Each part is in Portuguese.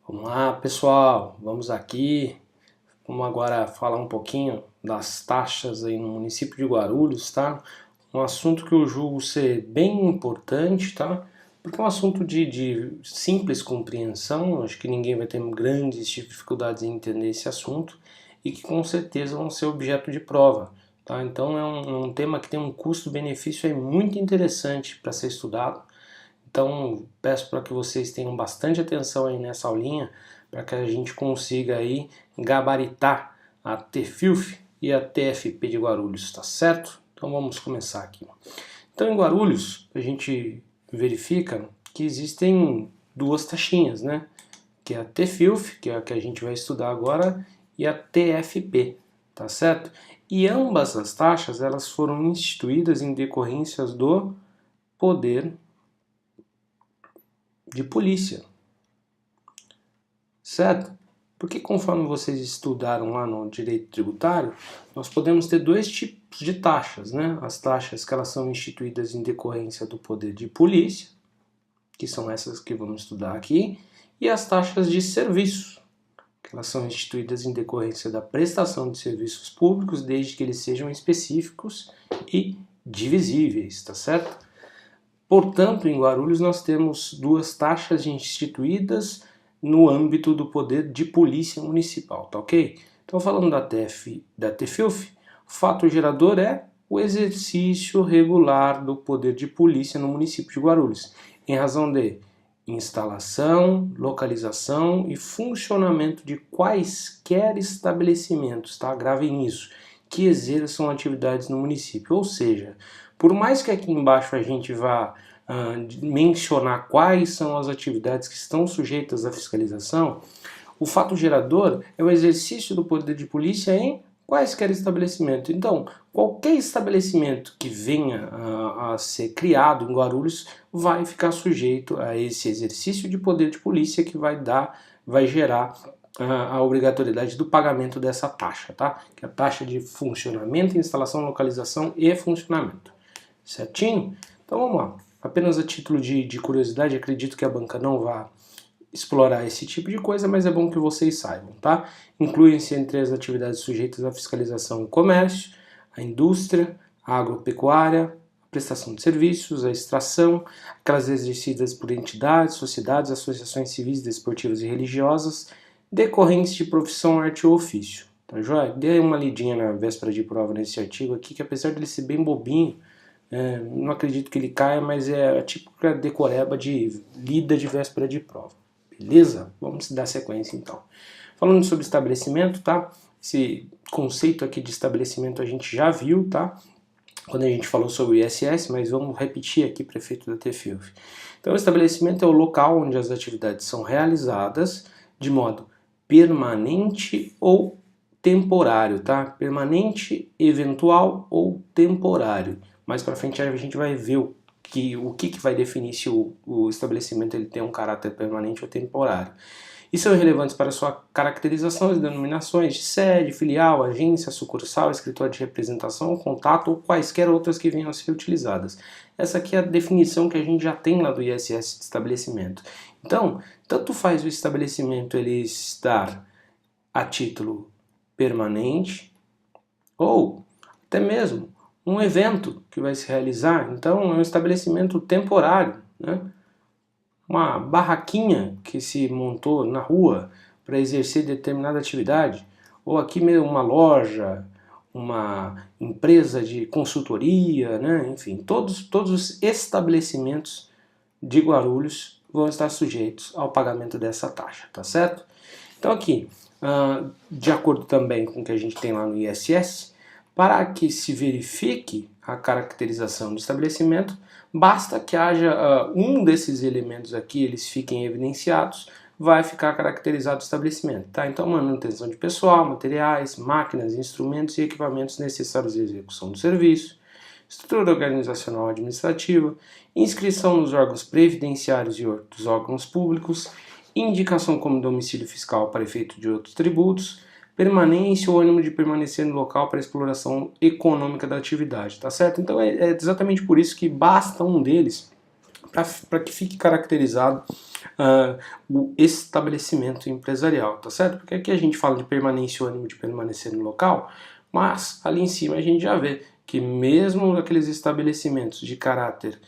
Vamos lá, pessoal, vamos aqui, vamos agora falar um pouquinho das taxas aí no município de Guarulhos, tá? Um assunto que eu julgo ser bem importante, tá? Porque é um assunto de simples compreensão, acho que ninguém vai ter grandes dificuldades em entender esse assunto e que com certeza vão ser objeto de prova, tá? Então é um tema que tem um custo-benefício aí muito interessante para ser estudado. Então, peço para que vocês tenham bastante atenção aí nessa aulinha, para que a gente consiga aí gabaritar a TFIUF e a TFP de Guarulhos, tá certo? Então vamos começar aqui. Então em Guarulhos, a gente verifica que existem duas taxinhas, né? Que é a TFIUF, que é a que a gente vai estudar agora, e a TFP, tá certo? E ambas as taxas, elas foram instituídas em decorrência do poder de polícia, certo? Porque conforme vocês estudaram lá no direito tributário, nós podemos ter dois tipos de taxas, né? As taxas que elas são instituídas em decorrência do poder de polícia, que são essas que vamos estudar aqui, e as taxas de serviço, que elas são instituídas em decorrência da prestação de serviços públicos, desde que eles sejam específicos e divisíveis, tá certo? Portanto, em Guarulhos nós temos duas taxas instituídas no âmbito do poder de polícia municipal, tá ok? Então, falando da TFIUF, o fato gerador é o exercício regular do poder de polícia no município de Guarulhos, em razão de instalação, localização e funcionamento de quaisquer estabelecimentos, tá? Gravem isso, que exerçam atividades no município, ou seja, por mais que aqui embaixo a gente vá mencionar quais são as atividades que estão sujeitas à fiscalização, o fato gerador é o exercício do poder de polícia em quaisquer estabelecimento. Então, qualquer estabelecimento que venha a ser criado em Guarulhos vai ficar sujeito a esse exercício de poder de polícia que vai gerar a obrigatoriedade do pagamento dessa taxa, tá? Que é a taxa de funcionamento, instalação, localização e funcionamento. Certinho? Então vamos lá. Apenas a título de curiosidade, acredito que a banca não vá explorar esse tipo de coisa, mas é bom que vocês saibam, tá? Incluem-se entre as atividades sujeitas à fiscalização o comércio, a indústria, a agropecuária, a prestação de serviços, a extração, aquelas exercidas por entidades, sociedades, associações civis, desportivas e religiosas, decorrentes de profissão, arte ou ofício. Tá joia? Dê uma lidinha na véspera de prova nesse artigo aqui, que apesar de ele ser bem bobinho, não acredito que ele caia, mas é a típica decoreba de lida de véspera de prova. Beleza? Vamos dar sequência então. Falando sobre estabelecimento, tá? Esse conceito aqui de estabelecimento a gente já viu, tá? Quando a gente falou sobre o ISS, mas vamos repetir aqui para efeito da TFIUF. Então, o estabelecimento é o local onde as atividades são realizadas de modo permanente ou temporário, tá? Permanente, eventual ou temporário. Mais para frente a gente vai ver o que vai definir se o estabelecimento ele tem um caráter permanente ou temporário. E são relevantes para sua caracterização e denominações de sede, filial, agência, sucursal, escritório de representação, contato ou quaisquer outras que venham a ser utilizadas. Essa aqui é a definição que a gente já tem lá do ISS de estabelecimento. Então, tanto faz o estabelecimento ele estar a título permanente ou até mesmo um evento que vai se realizar, então é um estabelecimento temporário, né? Uma barraquinha que se montou na rua para exercer determinada atividade, ou aqui mesmo uma loja, uma empresa de consultoria, né? Enfim, todos os estabelecimentos de Guarulhos vão estar sujeitos ao pagamento dessa taxa, tá certo? Então aqui, de acordo também com o que a gente tem lá no ISS, para que se verifique a caracterização do estabelecimento, basta que haja um desses elementos aqui, eles fiquem evidenciados, vai ficar caracterizado o estabelecimento. Tá? Então, manutenção de pessoal, materiais, máquinas, instrumentos e equipamentos necessários à execução do serviço, estrutura organizacional administrativa, inscrição nos órgãos previdenciários e outros órgãos públicos, indicação como domicílio fiscal para efeito de outros tributos, permanência ou ânimo de permanecer no local para exploração econômica da atividade, tá certo? Então é exatamente por isso que basta um deles para que fique caracterizado o estabelecimento empresarial, tá certo? Porque aqui a gente fala de permanência ou ânimo de permanecer no local, mas ali em cima a gente já vê que mesmo aqueles estabelecimentos de caráter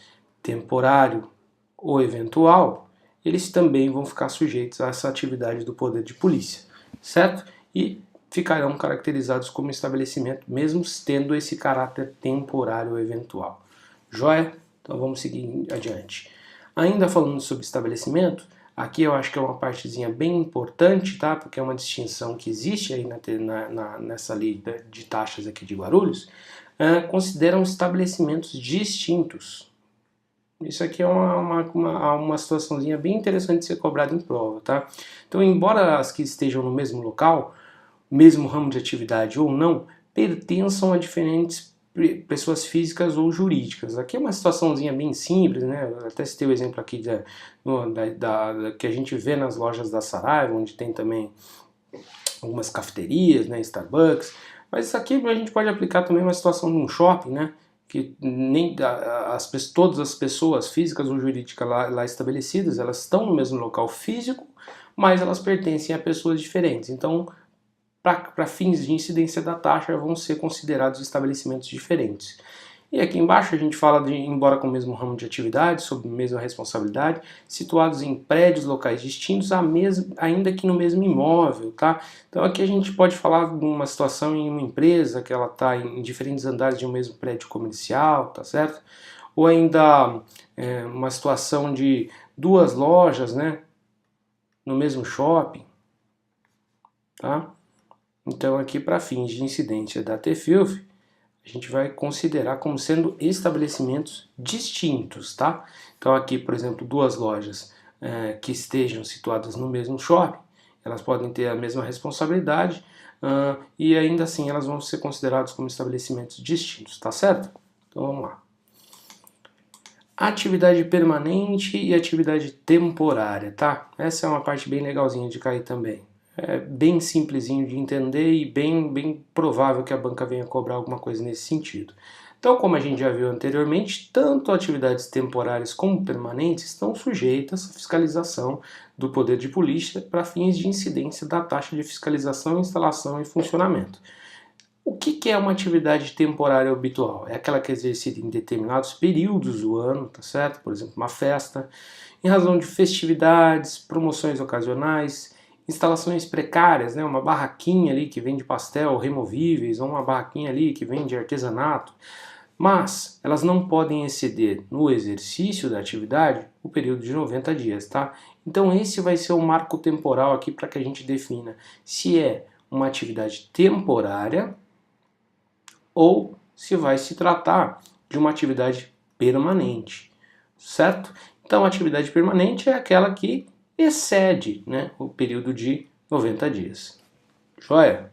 temporário ou eventual, eles também vão ficar sujeitos a essa atividade do poder de polícia, certo? E ficarão caracterizados como estabelecimento, mesmo tendo esse caráter temporário ou eventual. Joia? Então vamos seguir adiante. Ainda falando sobre estabelecimento, aqui eu acho que é uma partezinha bem importante, tá? Porque é uma distinção que existe aí nessa lei de taxas aqui de Guarulhos, consideram estabelecimentos distintos. Isso aqui é uma situaçãozinha bem interessante de ser cobrada em prova, tá? Então, embora as que estejam no mesmo local, mesmo ramo de atividade ou não, pertençam a diferentes pessoas físicas ou jurídicas. Aqui é uma situaçãozinha bem simples, né? Eu até citei o exemplo aqui que a gente vê nas lojas da Saraiva, onde tem também algumas cafeterias, né? Starbucks. Mas isso aqui a gente pode aplicar também uma situação de um shopping, né? Que nem todas as pessoas físicas ou jurídicas lá estabelecidas, elas estão no mesmo local físico, mas elas pertencem a pessoas diferentes. Então, para fins de incidência da taxa, vão ser considerados estabelecimentos diferentes. E aqui embaixo a gente fala de, embora com o mesmo ramo de atividade, sob a mesma responsabilidade, situados em prédios locais distintos, ainda que no mesmo imóvel, tá? Então aqui a gente pode falar de uma situação em uma empresa que ela está em diferentes andares de um mesmo prédio comercial, tá certo? Ou ainda uma situação de duas lojas, né, no mesmo shopping, tá? Então aqui para fins de incidência da TFIUF, a gente vai considerar como sendo estabelecimentos distintos, tá? Então aqui, por exemplo, duas lojas que estejam situadas no mesmo shopping, elas podem ter a mesma responsabilidade e ainda assim elas vão ser consideradas como estabelecimentos distintos, tá certo? Então vamos lá. Atividade permanente e atividade temporária, tá? Essa é uma parte bem legalzinha de cair também. É bem simplesinho de entender e bem provável que a banca venha cobrar alguma coisa nesse sentido. Então, como a gente já viu anteriormente, tanto atividades temporárias como permanentes estão sujeitas à fiscalização do poder de polícia para fins de incidência da taxa de fiscalização, instalação e funcionamento. O que é uma atividade temporária habitual? É aquela que é exercida em determinados períodos do ano, tá certo? Por exemplo, uma festa, em razão de festividades, promoções ocasionais, instalações precárias, né? Uma barraquinha ali que vende pastel removíveis, ou uma barraquinha ali que vende artesanato, mas elas não podem exceder no exercício da atividade o período de 90 dias, tá? Então esse vai ser o marco temporal aqui para que a gente defina se é uma atividade temporária ou se vai se tratar de uma atividade permanente, certo? Então a atividade permanente é aquela que excede, né, o período de 90 dias. Joia?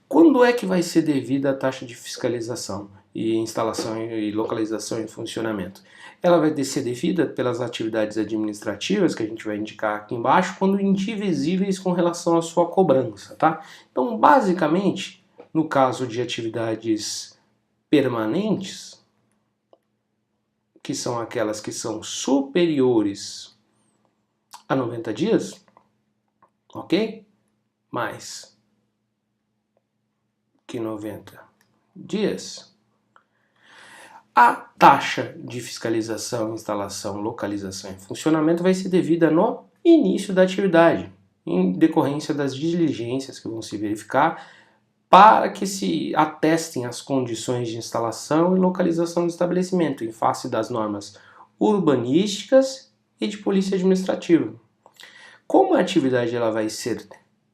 Quando é que vai ser devida a taxa de fiscalização e instalação e localização em funcionamento? Ela vai ser devida pelas atividades administrativas, que a gente vai indicar aqui embaixo, quando indivisíveis com relação à sua cobrança, tá? Então, basicamente, no caso de atividades permanentes, que são aquelas que são superiores a 90 dias, ok? Mais que 90 dias, a taxa de fiscalização, instalação, localização e funcionamento vai ser devida no início da atividade, em decorrência das diligências que vão se verificar para que se atestem as condições de instalação e localização do estabelecimento em face das normas urbanísticas e de polícia administrativa. Como a atividade ela vai ser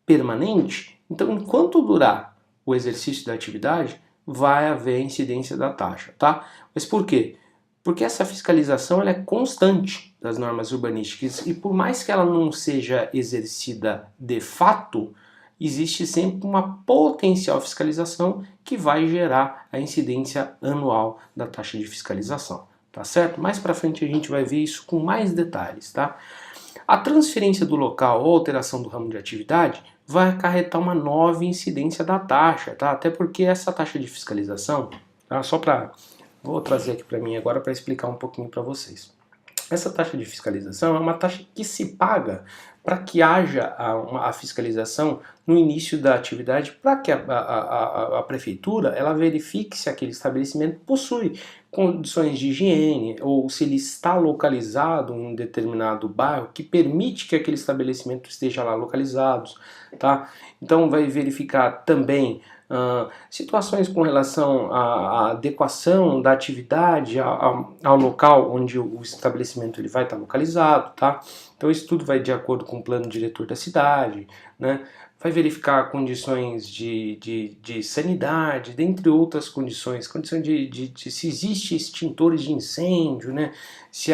permanente, então enquanto durar o exercício da atividade, vai haver incidência da taxa, tá? Mas por quê? Porque essa fiscalização ela é constante das normas urbanísticas e por mais que ela não seja exercida de fato, existe sempre uma potencial fiscalização que vai gerar a incidência anual da taxa de fiscalização, tá certo? Mais para frente a gente vai ver isso com mais detalhes, tá? A transferência do local ou alteração do ramo de atividade vai acarretar uma nova incidência da taxa, tá? Até porque essa taxa de fiscalização, tá? Só para Vou trazer aqui para mim agora para explicar um pouquinho para vocês. Essa taxa de fiscalização é uma taxa que se paga para que haja a fiscalização no início da atividade, para que a prefeitura ela verifique se aquele estabelecimento possui condições de higiene ou se ele está localizado em um determinado bairro que permite que aquele estabelecimento esteja lá localizado, tá? Então vai verificar também situações com relação à adequação da atividade ao local onde o estabelecimento ele vai estar localizado, tá? Então isso tudo vai de acordo com o plano diretor da cidade, né? Vai verificar condições de sanidade, dentre outras condições de se existe extintores de incêndio, né? Se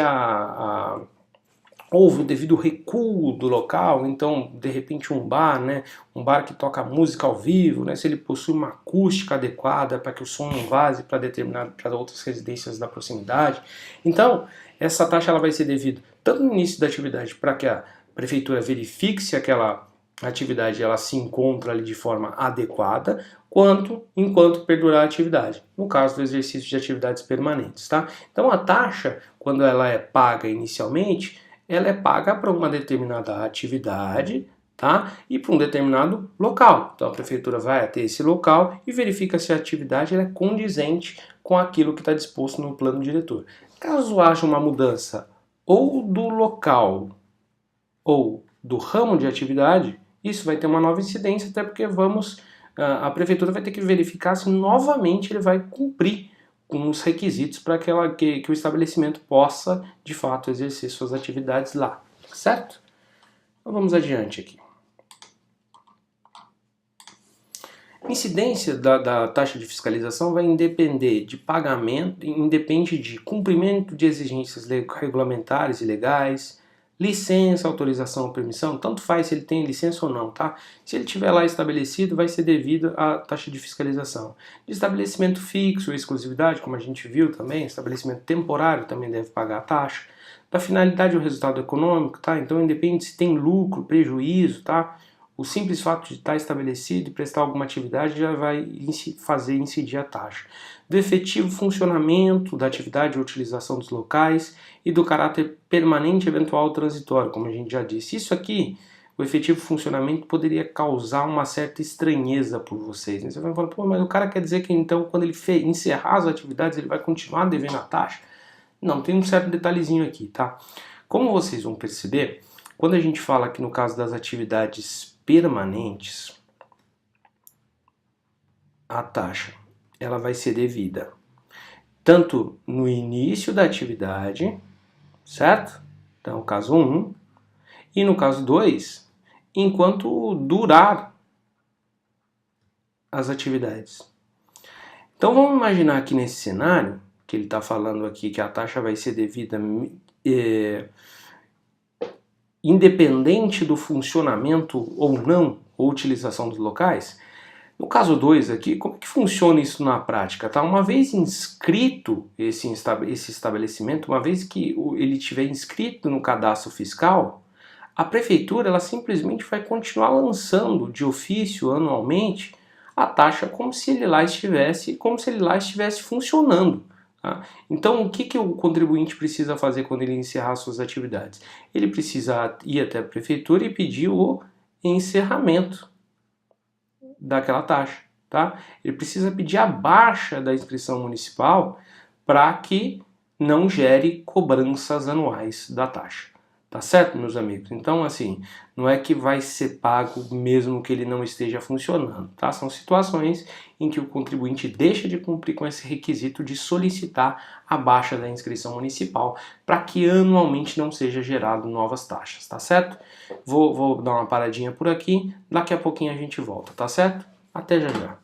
houve o devido recuo do local, então de repente um bar, né, um bar que toca música ao vivo, né, se ele possui uma acústica adequada para que o som não vaze para outras residências da proximidade. Então essa taxa ela vai ser devida tanto no início da atividade para que a prefeitura verifique se aquela atividade ela se encontra ali de forma adequada, quanto enquanto perdurar a atividade, no caso do exercício de atividades permanentes, tá? Então a taxa, quando ela é paga inicialmente, ela é paga para uma determinada atividade, tá? E para um determinado local. Então a prefeitura vai até esse local e verifica se a atividade é condizente com aquilo que está disposto no plano diretor. Caso haja uma mudança ou do local ou do ramo de atividade, isso vai ter uma nova incidência, até porque a prefeitura vai ter que verificar se novamente ele vai cumprir com os requisitos para que o estabelecimento possa, de fato, exercer suas atividades lá, certo? Então vamos adiante aqui. A incidência da taxa de fiscalização vai depender de pagamento, independe de cumprimento de exigências regulamentares e legais, licença, autorização ou permissão, tanto faz se ele tem licença ou não, tá? Se ele tiver lá estabelecido, vai ser devido à taxa de fiscalização. De estabelecimento fixo ou exclusividade, como a gente viu também, estabelecimento temporário também deve pagar a taxa. Da finalidade ou resultado econômico, tá? Então independe se tem lucro, prejuízo, tá? O simples fato de estar estabelecido e prestar alguma atividade já vai fazer incidir a taxa. Do efetivo funcionamento da atividade ou utilização dos locais e do caráter permanente, eventual ou transitório, como a gente já disse. Isso aqui, o efetivo funcionamento poderia causar uma certa estranheza por vocês, né? Você vai falar, pô, mas o cara quer dizer que então quando ele encerrar as atividades ele vai continuar devendo a taxa? Não, tem um certo detalhezinho aqui, tá? Como vocês vão perceber, quando a gente fala aqui no caso das atividades permanentes, a taxa ela vai ser devida tanto no início da atividade, certo? Então, caso 1, e no caso 2, enquanto durar as atividades. Então, vamos imaginar aqui nesse cenário, que ele está falando aqui que a taxa vai ser devida independente do funcionamento ou não, ou utilização dos locais. No caso 2 aqui, como é que funciona isso na prática? Tá? Uma vez inscrito esse estabelecimento, uma vez que ele estiver inscrito no cadastro fiscal, a prefeitura ela simplesmente vai continuar lançando de ofício anualmente a taxa como se ele lá estivesse funcionando. Tá? Então o que o contribuinte precisa fazer quando ele encerrar suas atividades? Ele precisa ir até a prefeitura e pedir o encerramento daquela taxa, tá? Ele precisa pedir a baixa da inscrição municipal para que não gere cobranças anuais da taxa, tá certo, meus amigos? Então, assim, não é que vai ser pago mesmo que ele não esteja funcionando, tá? São situações em que o contribuinte deixa de cumprir com esse requisito de solicitar a baixa da inscrição municipal para que anualmente não seja gerado novas taxas, tá certo? Vou dar uma paradinha por aqui, daqui a pouquinho a gente volta, tá certo? Até já já.